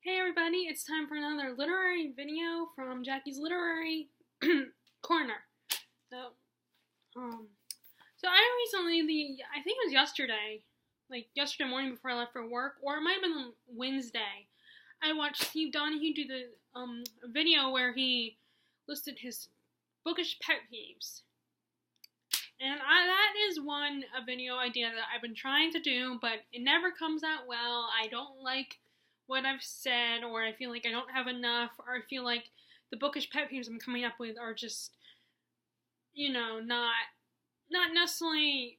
Hey everybody, it's time for another literary video from Jackie's Literary Corner. So, I recently, I think it was yesterday, like yesterday morning before I left for work, or it might have been Wednesday, I watched Steve Donahue do the video where he listed his bookish pet peeves. And that is a video idea that I've been trying to do, but it never comes out well. I don't like what I've said, or I feel like I don't have enough, or I feel like the bookish pet peeves I'm coming up with are just, not necessarily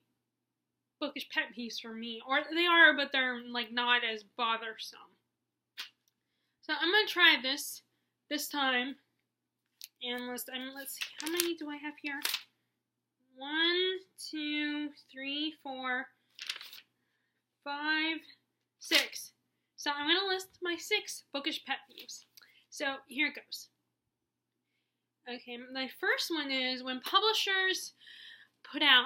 bookish pet peeves for me. Or they are, but they're like not as bothersome. So I'm gonna try this time. And let's see, how many do I have here? 1, 2, 3, 4, 5, 6. So I'm going to list my 6 bookish pet peeves. So here it goes. Okay, my first one is when publishers put out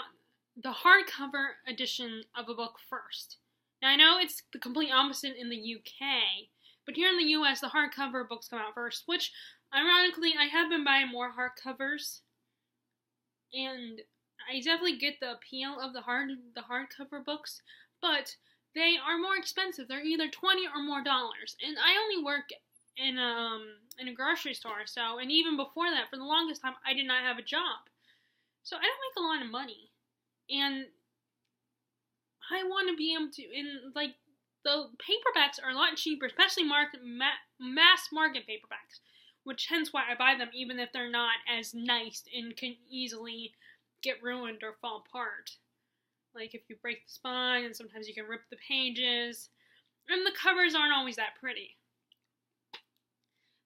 the hardcover edition of a book first. Now I know it's the complete opposite in the UK, but here in the US the hardcover books come out first, which ironically I have been buying more hardcovers, and I definitely get the appeal of the hardcover books, but they are more expensive. They're either $20 or more, and I only work in a grocery store. So, and even before that, for the longest time, I did not have a job, so I don't make a lot of money, and I want to be able to. And like the paperbacks are a lot cheaper, especially mass market paperbacks, which hence why I buy them, even if they're not as nice and can easily get ruined or fall apart. Like if you break the spine, and sometimes you can rip the pages, and the covers aren't always that pretty.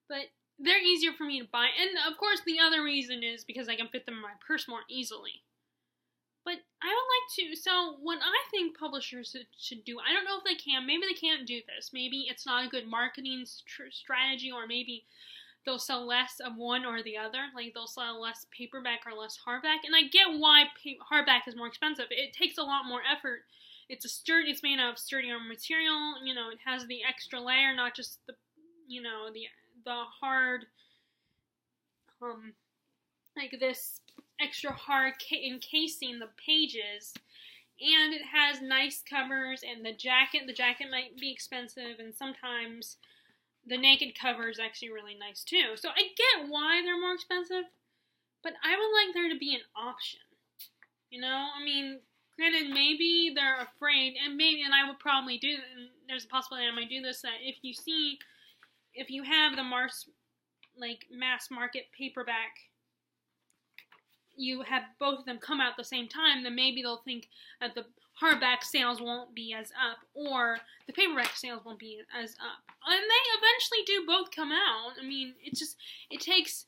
But they're easier for me to buy, and of course the other reason is because I can fit them in my purse more easily. But I would like to, so what I think publishers should do, I don't know if they can, maybe they can't do this, maybe it's not a good marketing strategy, or maybe they'll sell less of one or the other. Like they'll sell less paperback or less hardback. And I get why hardback is more expensive. It takes a lot more effort. It's made out of sturdier material. It has the extra layer, not just the hard, like this extra hard encasing the pages. And it has nice covers, and the jacket might be expensive, and sometimes the naked cover is actually really nice too. So I get why they're more expensive, but I would like there to be an option. I mean, granted, maybe they're afraid, and I would probably do, and there's a possibility I might do this, that if you have the mass market paperback, you have both of them come out at the same time, then maybe they'll think that the hardback sales won't be as up, or the paperback sales won't be as up. And they eventually do both come out. I mean, it takes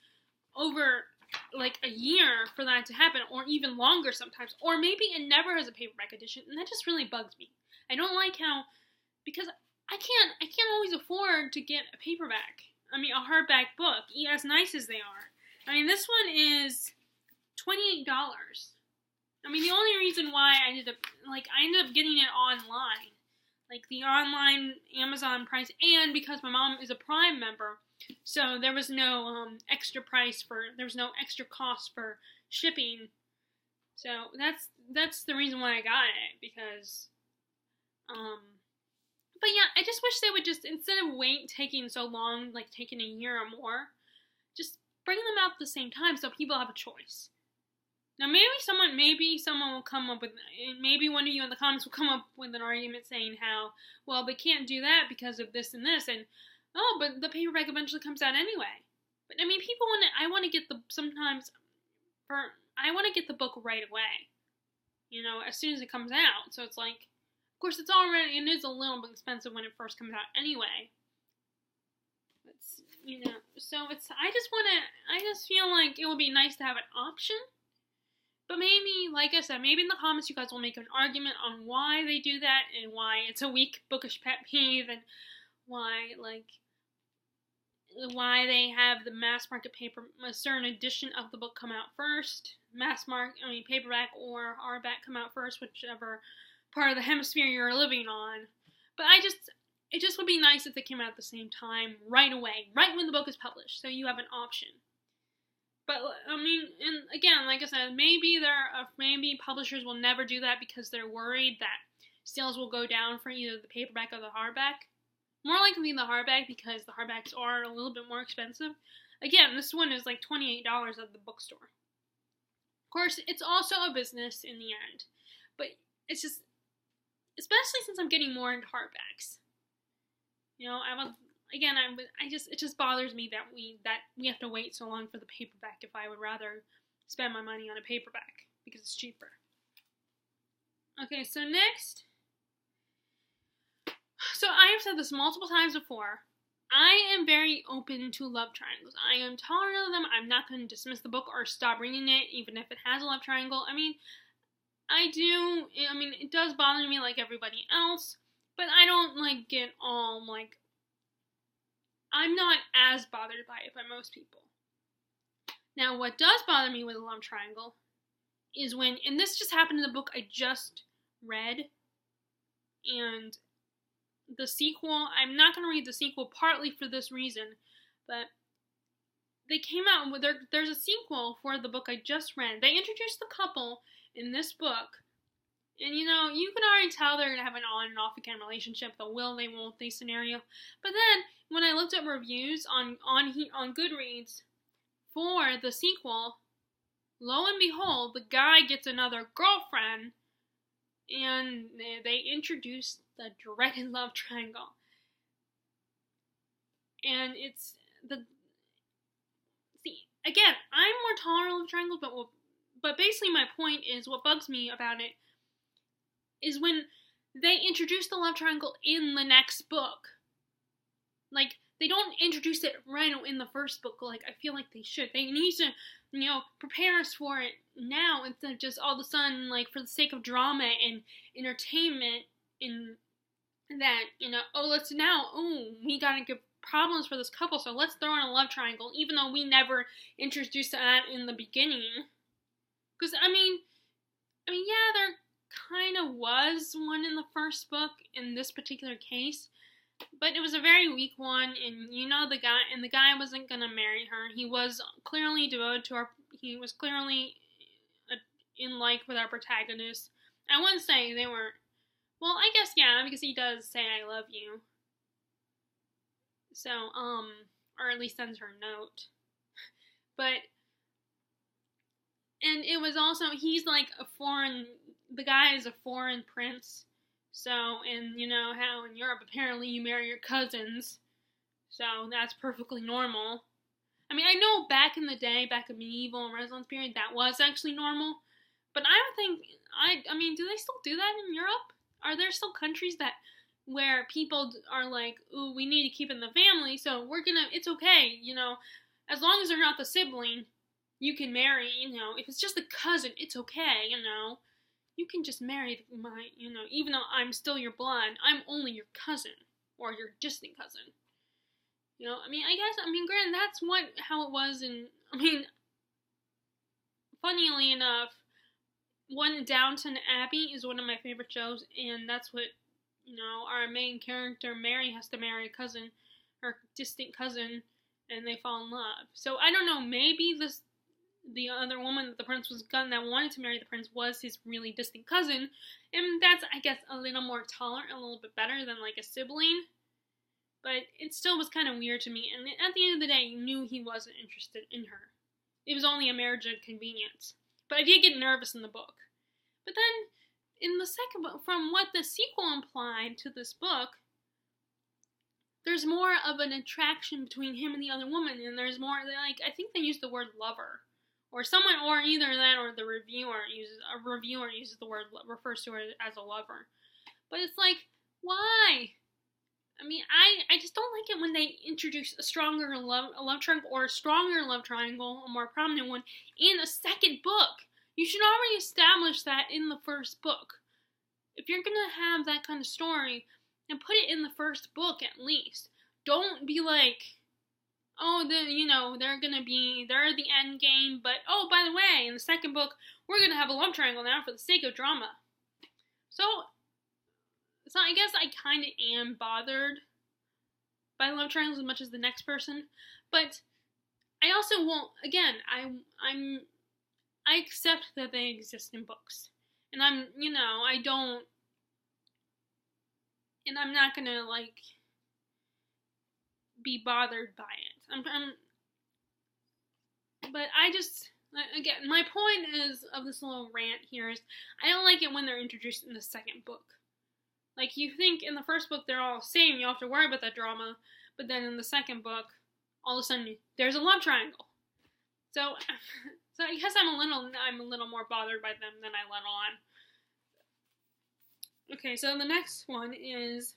over like a year for that to happen, or even longer sometimes. Or maybe it never has a paperback edition, and that just really bugs me. I don't like how, because I can't always afford to get a hardback book, as nice as they are. I mean, this one is $28. I mean, the only reason why I ended up getting it online, like the online Amazon price, and because my mom is a Prime member, so there was no extra cost for shipping. So that's the reason why I got it, because, but yeah, I just wish they would just, instead of taking so long, like taking a year or more, just bring them out at the same time so people have a choice. Now, maybe someone will come up with, maybe one of you in the comments will come up with an argument saying how, well, they can't do that because of this and this, and, but the paperback eventually comes out anyway. But, I mean, I want to get the book right away, as soon as it comes out. So it's like, of course, it is a little bit expensive when it first comes out anyway. But, so I just feel like it would be nice to have an option. But maybe, like I said, maybe in the comments you guys will make an argument on why they do that, and why it's a weak bookish pet peeve, and why they have the mass market a certain edition of the book come out first. Paperback or hardback come out first, whichever part of the hemisphere you're living on. But it just would be nice if they came out at the same time, right away, right when the book is published, so you have an option. But, I mean, and again, like I said, maybe publishers will never do that because they're worried that sales will go down for either the paperback or the hardback. More likely the hardback, because the hardbacks are a little bit more expensive. Again, this one is like $28 at the bookstore. Of course, it's also a business in the end. But it's just, especially since I'm getting more into hardbacks. You know, it just bothers me that we have to wait so long for the paperback if I would rather spend my money on a paperback because it's cheaper. Okay, so next. So I have said this multiple times before. I am very open to love triangles. I am tolerant of them. I'm not going to dismiss the book or stop reading it, even if it has a love triangle. I mean, it does bother me like everybody else, but I don't get all I'm not as bothered by it by most people. Now, what does bother me with a love triangle is when, and this just happened in the book I just read, and the sequel, I'm not going to read the sequel partly for this reason, but they came out with, there's a sequel for the book I just read. They introduced the couple in this book, and you can already tell they're going to have an on and off again relationship, the will they, won't they scenario. But then, when I looked at reviews on Goodreads for the sequel, lo and behold, the guy gets another girlfriend, and they introduced the dreaded love triangle. And again, I'm more tolerant of triangles, but basically my point is, what bugs me about it is when they introduce the love triangle in the next book. They don't introduce it right in the first book, I feel like they should. They need to, prepare us for it now, instead of just all of a sudden, for the sake of drama and entertainment, in that, we gotta get problems for this couple, so let's throw in a love triangle, even though we never introduced that in the beginning. Because, yeah, there kind of was one in the first book in this particular case, but it was a very weak one, and the guy wasn't gonna marry her. He was clearly devoted to her. He was clearly in like with our protagonist. I wouldn't say they were. Well, I guess yeah, because he does say "I love you." So, or at least sends her a note. But, and it was also, the guy is a foreign prince. So, and how in Europe apparently you marry your cousins. So that's perfectly normal. I know back in the day, back in medieval and Renaissance period, that was actually normal. But I don't think, do they still do that in Europe? Are there still countries where people are like, ooh, we need to keep it in the family, so it's okay, as long as they're not the sibling, you can marry, if it's just a cousin, it's okay, you can just marry even though I'm still your blood, I'm only your cousin, or your distant cousin. Granted, that's how it was funnily enough, Downton Abbey is one of my favorite shows, and that's what, our main character, Mary, has to marry a cousin, her distant cousin, and they fall in love. So, I don't know, maybe the other woman that the prince was that wanted to marry the prince was his really distant cousin, and that's, I guess, a little more tolerant, a little bit better than, a sibling, but it still was kind of weird to me, and at the end of the day, you knew he wasn't interested in her. It was only a marriage of convenience, but I did get nervous in the book. But then, in the second book, from what the sequel implied to this book, there's more of an attraction between him and the other woman, and there's more, I think they used the word lover. Or either that or the reviewer uses the word, refers to her as a lover. But it's why? I just don't like it when they introduce a love triangle, or a stronger love triangle, a more prominent one, in a second book. You should already establish that in the first book. If you're gonna have that kind of story, then put it in the first book at least. Don't be they're the end game, but, oh, by the way, in the second book, we're gonna have a love triangle now for the sake of drama. So So I guess I kind of am bothered by love triangles as much as the next person, but I also won't. Again, I accept that they exist in books, and I don't, and I'm not gonna like be bothered by it. But I just, again, my point is of this little rant here is I don't like it when they're introduced in the second book. Like, you think in the first book they're all the same, you don't have to worry about that drama, but then in the second book, all of a sudden, there's a love triangle. So I guess I'm a little more bothered by them than I let on. Okay, so the next one is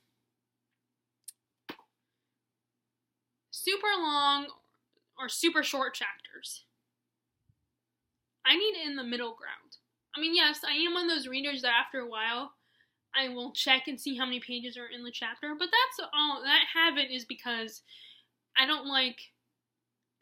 super long or super short chapters. I need it in the middle ground. I mean, yes, I am one of those readers that after a while, I will check and see how many pages are in the chapter, but that's all. That habit is because I don't like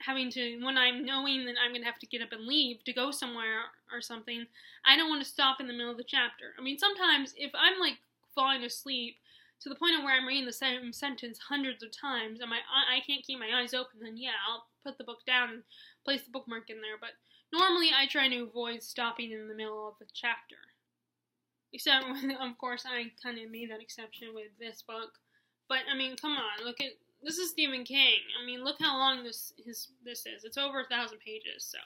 having to, when I'm knowing that I'm going to have to get up and leave to go somewhere or something, I don't want to stop in the middle of the chapter. I mean, sometimes if I'm like falling asleep to the point of where I'm reading the same sentence hundreds of times and I can't keep my eyes open, then yeah, I'll put the book down and place the bookmark in there. But normally I try to avoid stopping in the middle of the chapter. Except when, of course, I kind of made that exception with this book. But, I mean, come on, this is Stephen King. I mean, look how long this is. It's over 1,000 pages, so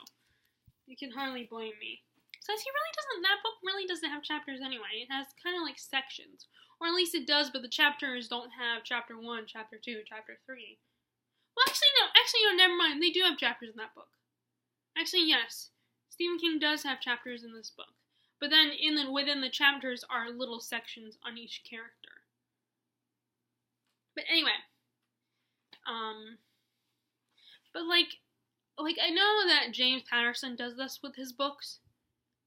you can hardly blame me. Since that book really doesn't have chapters anyway. It has kind of like sections. Or at least it does, but the chapters don't have chapter 1, chapter 2, chapter 3. Well, actually, no, never mind. They do have chapters in that book. Actually, yes. Stephen King does have chapters in this book. But then within the chapters are little sections on each character. But anyway, but like I know that James Patterson does this with his books,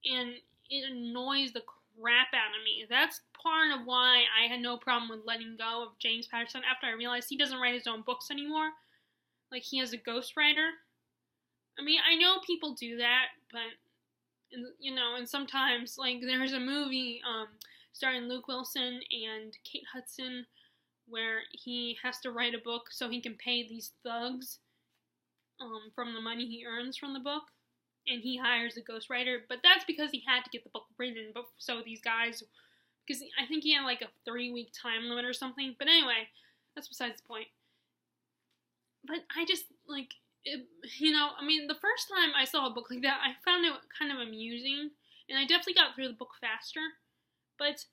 and it annoys the crap out of me. That's part of why I had no problem with letting go of James Patterson after I realized he doesn't write his own books anymore. Like, he has a ghostwriter. I mean, I know people do that, but and sometimes, like, there's a movie starring Luke Wilson and Kate Hudson where he has to write a book so he can pay these thugs from the money he earns from the book, and he hires a ghostwriter, but that's because he had to get the book written, but so these guys, because I think he had like a 3-week time limit or something, but anyway, that's besides the point. But I just, like, I mean, the first time I saw a book like that, I found it kind of amusing, and I definitely got through the book faster, but,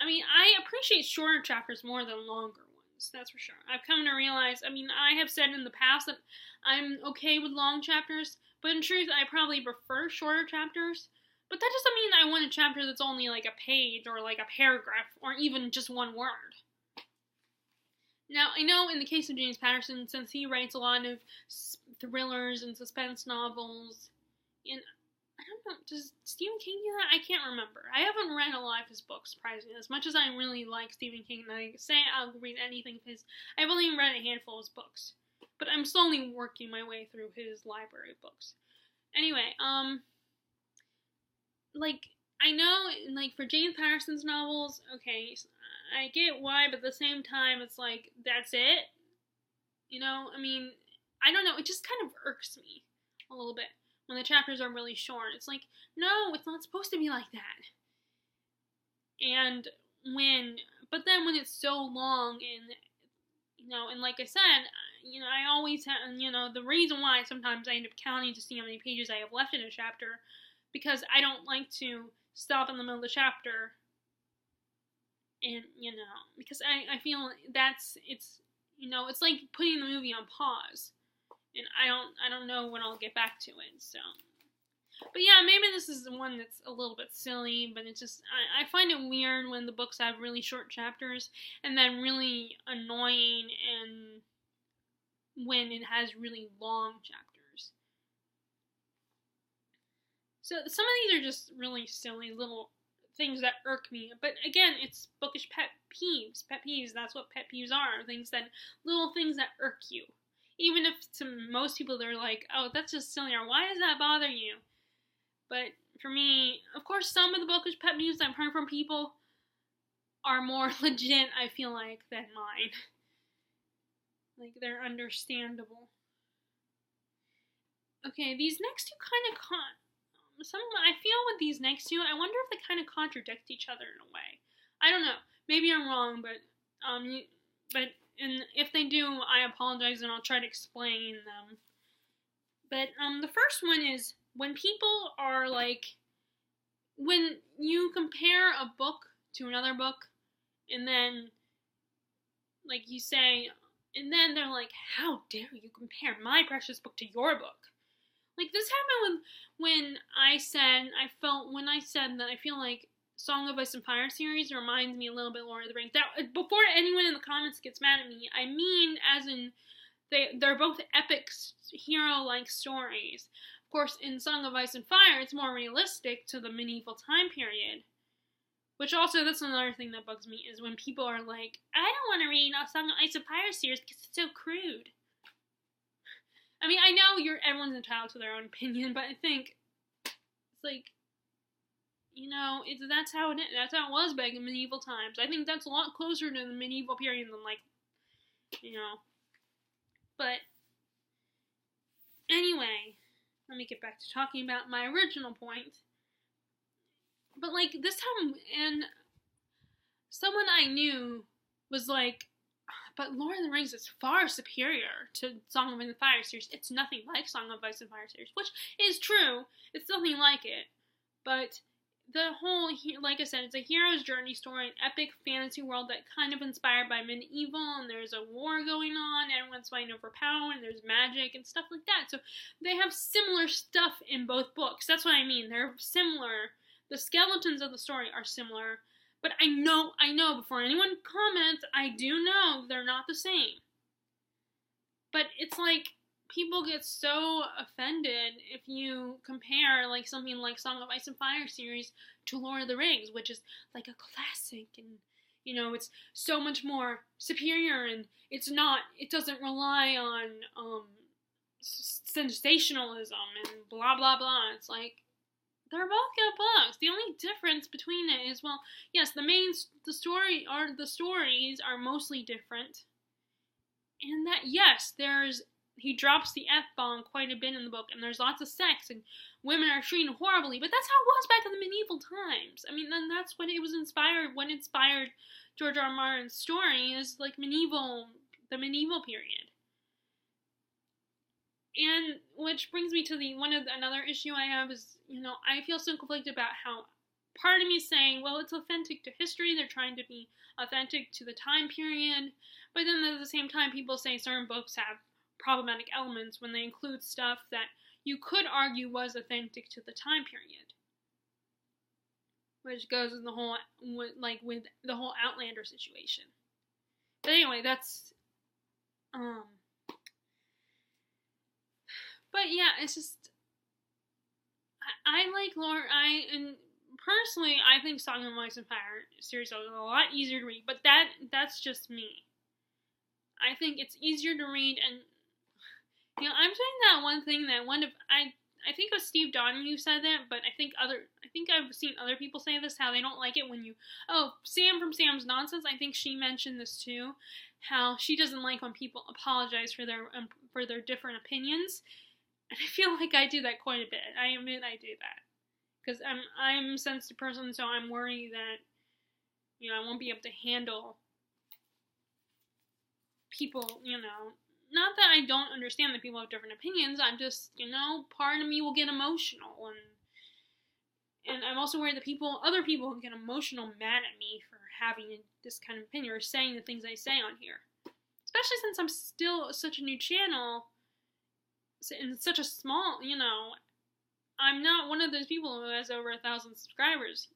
I mean, I appreciate shorter chapters more than longer ones, that's for sure. I've come to realize, I mean, I have said in the past that I'm okay with long chapters, but in truth, I probably prefer shorter chapters, but that doesn't mean I want a chapter that's only like a page, or like a paragraph, or even just one word. Now, I know in the case of James Patterson, since he writes a lot of thrillers and suspense novels, and I don't know, does Stephen King do that? I can't remember. I haven't read a lot of his books, surprisingly. As much as I really like Stephen King, and I say I'll read anything of his, I've only read a handful of his books. But I'm slowly working my way through his library of books. Anyway, like, I know, like, for James Patterson's novels, okay, I get why, but at the same time, it's like, that's it? I mean, I don't know, it just kind of irks me a little bit when the chapters are really short. It's like, no, it's not supposed to be like that. But then when it's so long, and like I said, I always have, the reason why sometimes I end up counting to see how many pages I have left in a chapter, because I don't like to stop in the middle of the chapter, and, because I feel it's like putting the movie on pause, and I don't know when I'll get back to it, so. But yeah, maybe this is the one that's a little bit silly, but it's just, I find it weird when the books have really short chapters, and then really annoying and when it has really long chapters. So some of these are just really silly little things that irk me, but again, it's bookish pet peeves. Pet peeves, that's what pet peeves are, little things that irk you. Even if to most people they're like, oh, that's just silly, or why does that bother you? But for me, of course, some of the bookish pet peeves I've heard from people, are more legit, I feel like, than mine. Like, they're understandable. Okay, these next two kind of I feel with these next two, I wonder if they kind of contradict each other in a way. I don't know. Maybe I'm wrong, but if they do, I apologize and I'll try to explain them. But the first one is when people are like, when you compare a book to another book, and then like you say, and then they're like, how dare you compare my precious book to your book? Like, this happened when I said that I feel like Song of Ice and Fire series reminds me a little bit Lord of the Rings. That, before anyone in the comments gets mad at me, I mean as in they're both epic hero-like stories. Of course, in Song of Ice and Fire, it's more realistic to the medieval time period. Which also, that's another thing that bugs me, is when people are like, I don't want to read a Song of Ice and Fire series because it's so crude. I mean, I know everyone's entitled to their own opinion, but I think it's like, you know, that's how it was back in medieval times. I think that's a lot closer to the medieval period than, like, you know. But anyway, let me get back to talking about my original point. But like this time, and someone I knew was like, but Lord of the Rings is far superior to Song of Ice and Fire series. It's nothing like Song of Ice and Fire series, which is true. It's nothing like it. But the whole, like I said, it's a hero's journey story, an epic fantasy world that kind of inspired by medieval, and there's a war going on, everyone's fighting over power, and there's magic and stuff like that. So they have similar stuff in both books. That's what I mean. They're similar. The skeletons of the story are similar. But I know, before anyone comments, I do know they're not the same. But it's like, people get so offended if you compare, like, something like Song of Ice and Fire series to Lord of the Rings, which is, like, a classic, and, you know, it's so much more superior, and it doesn't rely on, sensationalism, and blah, blah, blah. It's like, they're both good books. The only difference between it is, well, yes, the stories are mostly different. And that, yes, he drops the F-bomb quite a bit in the book, and there's lots of sex, and women are treated horribly, but that's how it was back in the medieval times. I mean, then that's what what inspired George R. R. Martin's story, is like the medieval period. And which brings me to another issue I have is, you know, I feel so conflicted about how part of me is saying, well, it's authentic to history, they're trying to be authentic to the time period, but then at the same time people say certain books have problematic elements when they include stuff that you could argue was authentic to the time period. Which goes with with the whole Outlander situation. But anyway, that's but yeah, it's just, and personally, I think Song of Ice and Fire series is a lot easier to read, but that's just me. I think it's easier to read, and, you know, I'm saying that one thing that I think it was Steve Donahue who said that, but I think I've seen other people say this, how they don't like it when Sam from Sam's Nonsense, I think she mentioned this too, how she doesn't like when people apologize for their different opinions. And I feel like I do that quite a bit. I admit I do that. Because I'm a sensitive person, so I'm worried that, you know, I won't be able to handle people, you know. Not that I don't understand that people have different opinions, I'm just, you know, part of me will get emotional. And I'm also worried that other people will get emotional mad at me for having this kind of opinion, or saying the things I say on here. Especially since I'm still such a new channel, in such a small, you know, I'm not one of those people who has over 1,000 subscribers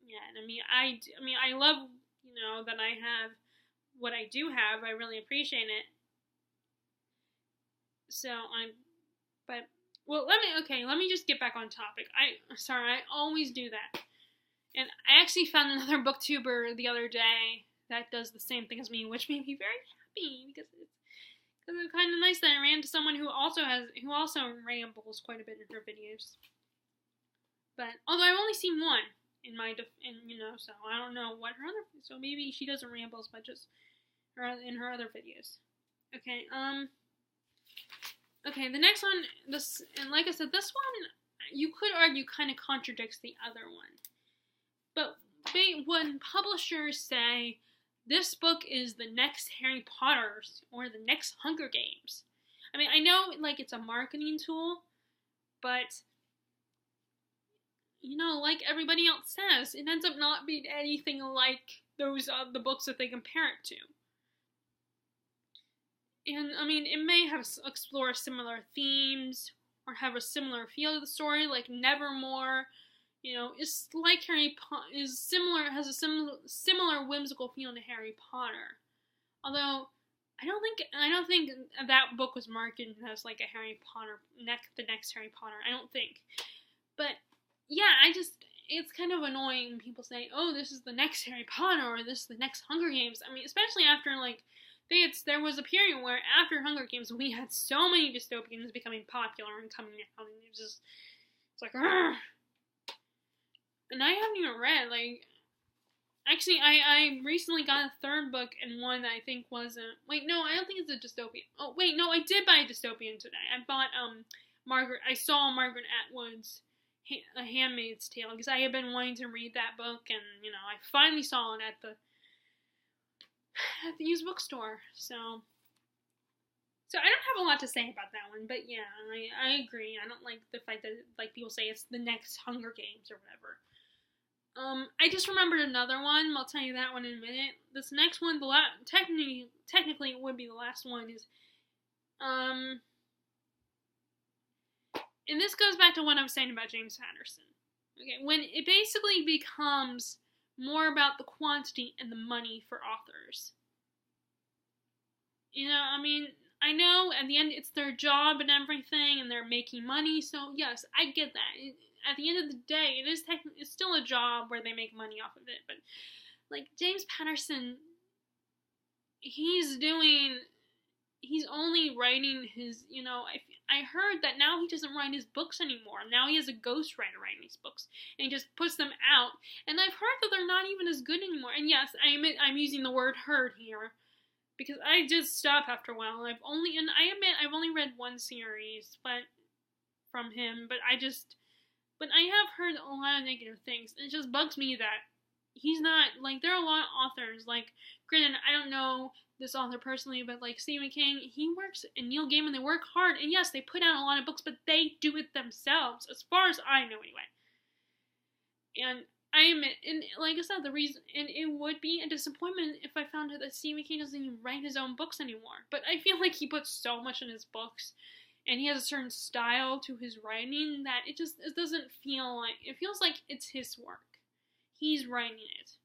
yet. I mean, I love, you know, that I have what I do have. I really appreciate it. Let me just get back on topic. I always do that. And I actually found another booktuber the other day that does the same thing as me, which made me very happy, because it's kind of nice that I ran into someone who also rambles quite a bit in her videos. But, although I've only seen one, So I don't know what her other, so maybe she doesn't ramble as much as in her other videos. Okay, the next one, and like I said, this one, you could argue kind of contradicts the other one. But when publishers say, this book is the next Harry Potter or the next Hunger Games, I mean, I know, like, it's a marketing tool, but, like everybody else says, it ends up not being anything like those the books that they compare it to. And, I mean, it may explore similar themes or have a similar feel to the story, like Nevermore. Is like Harry Potter, has a similar whimsical feel to Harry Potter. Although, I don't think that book was marketed as like a Harry Potter, the next Harry Potter. I don't think. But, yeah, it's kind of annoying when people say, oh, this is the next Harry Potter, or this is the next Hunger Games. I mean, especially after, like, there was a period where after Hunger Games, we had so many dystopians becoming popular and coming out, and it's like, argh. And I haven't even read, like, actually, I recently got a third book, and one that I think wasn't, wait, no, I don't think it's a dystopian. Oh, wait, no, I did buy a dystopian today. I bought, I saw Margaret Atwood's A Handmaid's Tale, because I had been wanting to read that book, and, I finally saw it at the used bookstore, so I don't have a lot to say about that one, but yeah, I agree. I don't like the fact that, like, people say it's the next Hunger Games or whatever. I just remembered another one. I'll tell you that one in a minute. This next one, technically it would be the last one, is, and this goes back to what I was saying about James Patterson. Okay, when it basically becomes more about the quantity and the money for authors. I mean, I know at the end it's their job and everything, and they're making money, so yes, I get that. At the end of the day, it's still a job where they make money off of it, but, like, James Patterson, he's only writing his, I heard that now he doesn't write his books anymore. Now he has a ghostwriter writing his books, and he just puts them out, and I've heard that they're not even as good anymore. And yes, I'm using the word heard here, because I just stop after a while. I admit I've only read one series, from him, but I have heard a lot of negative things. It just bugs me that he's not, like, there are a lot of authors, like, granted, I don't know this author personally, but, like, Stephen King, and Neil Gaiman, they work hard, and yes, they put out a lot of books, but they do it themselves, as far as I know, anyway. And I admit, and like I said, it would be a disappointment if I found out that Stephen King doesn't even write his own books anymore, but I feel like he puts so much in his books, and he has a certain style to his writing that it doesn't feel like, it feels like it's his work. He's writing it.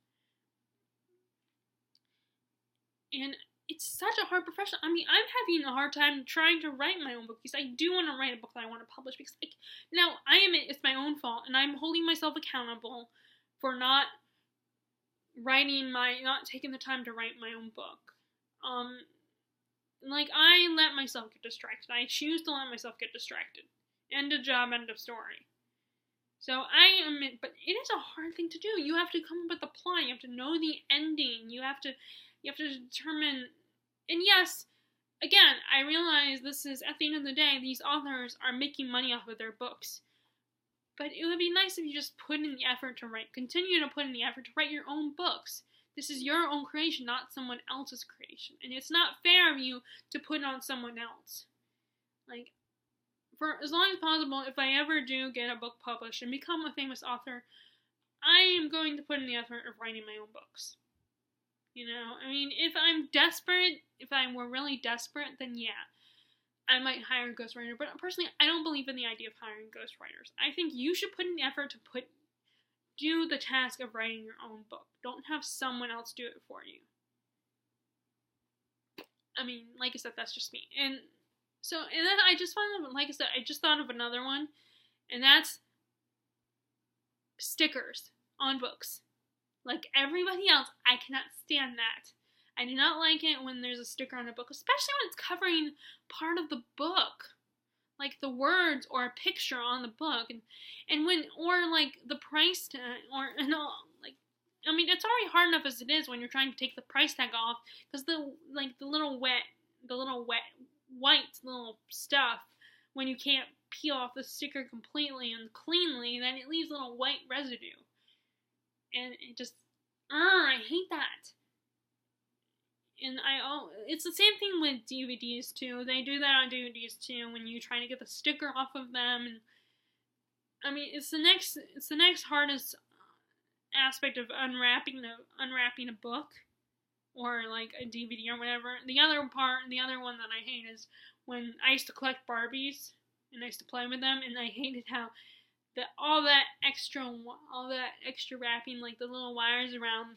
And it's such a hard profession. I mean, I'm having a hard time trying to write my own book, because I do want to write a book that I want to publish, because, like, now, I admit it's my own fault, and I'm holding myself accountable for not taking the time to write my own book. Like, I let myself get distracted. I choose to let myself get distracted. End of job, end of story. So I admit, but it is a hard thing to do. You have to come up with the plot. You have to know the ending. You have to determine. And yes, again, I realize this is, at the end of the day, these authors are making money off of their books. But it would be nice if you just put in the effort to write. Continue to put in the effort to write your own books. This is your own creation, not someone else's creation. And it's not fair of you to put it on someone else. Like, for as long as possible, if I ever do get a book published and become a famous author, I am going to put in the effort of writing my own books. I mean, if I were really desperate, then yeah, I might hire a ghostwriter. But personally, I don't believe in the idea of hiring ghostwriters. I think you should put in the effort to do the task of writing your own book. Don't have someone else do it for you. I mean, like I said, that's just me. And then I just thought of another one, and that's stickers on books. Like everybody else, I cannot stand that. I do not like it when there's a sticker on a book, especially when it's covering part of the book. like the words or a picture on the book, and when, or like the price tag, or and all, like, I mean, it's already hard enough as it is when you're trying to take the price tag off, because the little white little stuff, when you can't peel off the sticker completely and cleanly, then it leaves little white residue, and it just, I hate that. And it's the same thing with DVDs too. They do that on DVDs too when you try to get the sticker off of them. And I mean, it's the next hardest aspect of unwrapping a book or like a DVD or whatever. The other one that I hate is when I used to collect Barbies and I used to play with them, and I hated how all that extra wrapping, like the little wires around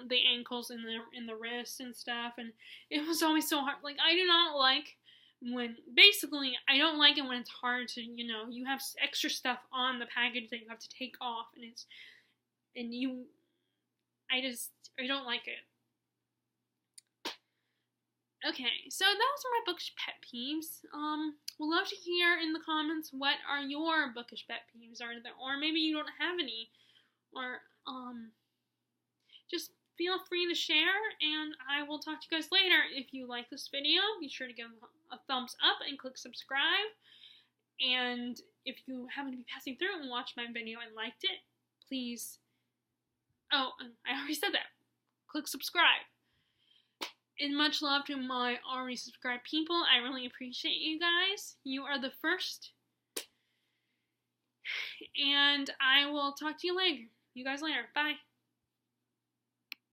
the ankles and the wrists and stuff, and it was always so hard. Like, I do not like I don't like it when it's hard to, you have extra stuff on the package that you have to take off, I don't like it. Okay, so that was my bookish pet peeves. We'd love to hear in the comments what are your bookish pet peeves, or maybe you don't have any, or just feel free to share, and I will talk to you guys later. If you like this video, be sure to give a thumbs up and click subscribe. And if you happen to be passing through and watched my video and liked it, please, I already said that, click subscribe. And much love to my already subscribed people. I really appreciate you guys. You are the first. And I will talk to you guys later. Bye.